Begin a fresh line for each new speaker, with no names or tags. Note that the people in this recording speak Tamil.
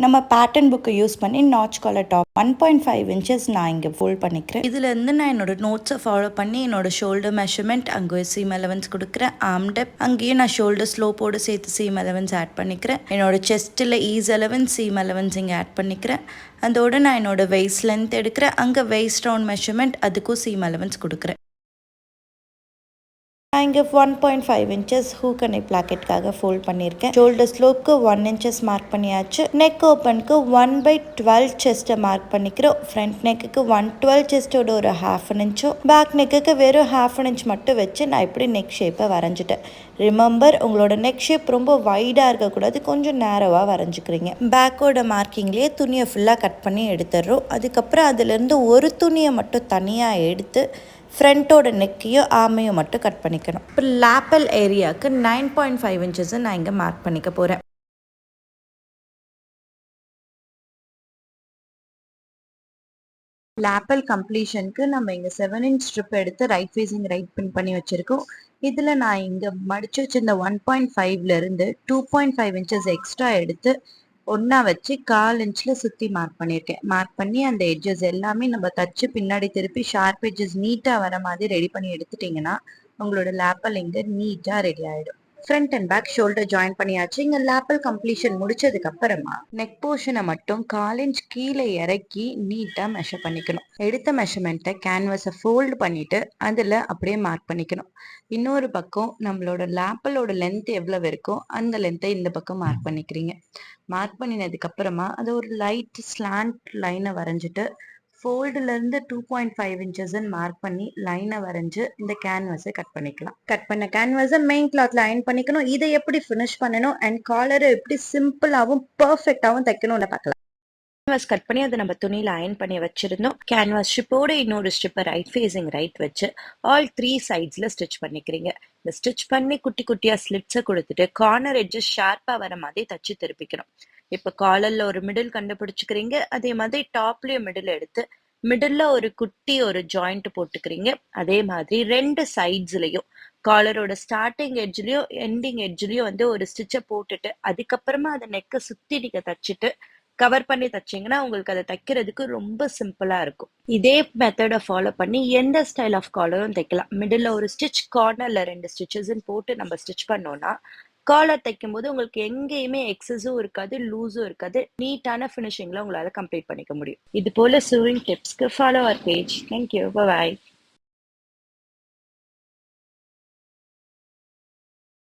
நம்ம பேட்டர்ன் புக்கை யூஸ் பண்ணி நாச் காலர் டாப் 1.5 inches நான் இங்கே ஃபோல்ட் பண்ணிக்கிறேன். இதுலேருந்து நான் என்னோட நோட்ஸை ஃபாலோ பண்ணி என்னோட ஷோல்டர் மெஷர்மெண்ட் அங்கே சீம் அலவன்ஸ் கொடுக்குறேன். ஆர்ம் டெப் அங்கேயும் நான் ஷோல்டர் ஸ்லோப்போடு சேர்த்து சீம் அலவன்ஸ் ஆட் பண்ணிக்கிறேன். என்னோட செஸ்ட்டில் ஈஸ் அலவன்ஸ் சீம் அலவன்ஸ் இங்கே ஆட் பண்ணிக்கிறேன். அதோடு நான் என்னோட வெய்ஸ்ட் லென்த் எடுக்கிறேன். அங்கே வெய்ஸ்ட் ரவுண்ட் மெஷர்மெண்ட் அதுக்கும் சீம் அலவன்ஸ் கொடுக்குறேன். நான் இங்கே 1.5 inches ஹூக் அண்ட் பிளாக்கெட்காக ஃபோல்ட் பண்ணியிருக்கேன். ஷோல்டர் ஸ்லோப்க்கு 1 inches மார்க் பண்ணியாச்சு. நெக் ஓப்பனுக்கு 1/12 செஸ்ட்டை மார்க் பண்ணிக்கிறோம். ஃப்ரண்ட் நெக்குக்கு 112 செஸ்ட்டோட ஒரு 1/2 inch, பேக் நெக்குக்கு வெறும் 1/2 inch மட்டும் வச்சு நான் இப்படி நெக் ஷேப்பை வரைஞ்சிட்டேன். ரிமெம்பர், உங்களோட நெக் ஷேப் ரொம்ப வைடாக இருக்கக்கூடாது, கொஞ்சம் நேரோவாக வரைஞ்சிக்கிறீங்க. பேக்கோட மார்க்கிங்லேயே துணியை ஃபுல்லாக கட் பண்ணி எடுத்துடுறோம். அதுக்கப்புறம் அதுலேருந்து ஒரு துணியை மட்டும் தனியாக எடுத்து ஃப்ரண்ட்டோட நெக்கையும் ஆமையும் மட்டும் கட் பண்ணிக்கணும். இப்போ லேப்பல் ஏரியாவுக்கு 9.5 inches நான் இங்கே மார்க் பண்ணிக்க போகிறேன். லேப்பல் கம்ப்ளீஷனுக்கு நம்ம இங்கே 7 inch ஸ்ட்ரிப் எடுத்து ரைட் ஃபேஸிங் ரைட் பின் பண்ணி வச்சுருக்கோம். இதில் நான் இங்கே மடித்து வச்சிருந்த 1.5லேருந்து 2.5 inches எக்ஸ்ட்ரா எடுத்து ஒன்றா வச்சு 1/4 inchல சுற்றி மார்க் பண்ணியிருக்கேன். மார்க் பண்ணி அந்த எட்ஜஸ் எல்லாமே நம்ம தச்சு பின்னாடி திருப்பி ஷார்ப் எட்ஜஸ் நீட்டாக வர மாதிரி ரெடி பண்ணி எடுத்துட்டிங்கன்னா உங்களோட லேப்பல் இங்கே நீட்டாக ரெடி ஆகிடும். Front and back shoulder join பண்ணியாச்சு. இங்கே லேப்பல் கம்ப்ளீஷன் முடிச்சதுக்கு அப்புறமா நெக் போர்ஷனை மட்டும் 1/4 inch கீழே இறக்கி நீட்டாக மெஷர் பண்ணிக்கணும். எடுத்த மெஷர்மெண்ட்டை கேன்வஸை ஃபோல்டு பண்ணிட்டு அதில் அப்படியே மார்க் பண்ணிக்கணும். இன்னொரு பக்கம் நம்மளோட லேப்பலோட லென்த் எவ்வளவு இருக்கோ அந்த லென்த்தை இந்த பக்கம் மார்க் பண்ணிக்கிறீங்க. மார்க் பண்ணினதுக்கு அப்புறமா அதை ஒரு லைட் ஸ்லாண்ட் லைனை வரைஞ்சிட்டு ஃபோல்டுலேருந்து 2.5 inches மார்க் பண்ணி லைனை வரைஞ்சு இந்த கேன்வஸை கட் பண்ணிக்கலாம். கட் பண்ண கேன்வஸை மெயின் கிளாத்ல அயன் பண்ணிக்கணும். இதை எப்படி ஃபினிஷ் பண்ணணும் அண்ட் காலரை எப்படி சிம்பிளாகவும் பர்ஃபெக்டாகவும் தைக்கணும்னு பார்க்கலாம். கேன்வாஸ் கட் பண்ணி அதை நம்ம துணியில் அயன் பண்ணி வச்சிருந்தோம். கேன்வாஸ் ஸ்ட்ரிப்போட இன்னொரு ஸ்ட்ரிப்பை ரைட் ஃபேஸிங் ரைட் வச்சு ஆல் 3 sides ஸ்டிச் பண்ணிக்கிறீங்க. இந்த ஸ்டிச் பண்ணி குட்டி குட்டியாக ஸ்லிட்ஸை கொடுத்துட்டு கார்னர் எட்ஜஸ் ஷார்ப்பாக வர மாதிரி தச்சு திருப்பிக்கணும். இப்போ காலரில் ஒரு மிடில் கண்டுபிடிச்சிக்கிறீங்க. அதே மாதிரி டாப்லேயும் மிடில் எடுத்து மிடில் ஒரு குட்டி ஒரு ஜாயிண்ட் போட்டுக்கிறீங்க. அதே மாதிரி 2 sides காலரோட ஸ்டார்டிங் எட்ஜ்லையும் எண்டிங் எட்ஜ்லையும் ஒரு ஸ்டிச்சை போட்டுட்டு அதுக்கப்புறமா அதை நெக்கை சுற்றி நீங்கள் தச்சுட்டு கவர் பண்ணி தைச்சிங்கன்னா உங்களுக்கு அதை தைக்கிறதுக்கு ரொம்ப சிம்பிளாக இருக்கும். இதே மெத்தடை ஃபாலோ பண்ணி எந்த ஸ்டைல் ஆஃப் காலரும் தைக்கலாம். மிடில் ஒரு ஸ்டிச், கார்னரில் 2 stitches போட்டு நம்ம ஸ்டிச் பண்ணோன்னா காலர் தைக்கும் போது உங்களுக்கு எங்கேயுமே எக்ஸஸும் இருக்காது, லூஸும் இருக்காது. நீட்டான ஃபினிஷிங்கில் உங்களால் கம்ப்ளீட் பண்ணிக்க முடியும். இது போல் சூவிங் டிப்ஸ்க்கு follow our page. Thank you, bye.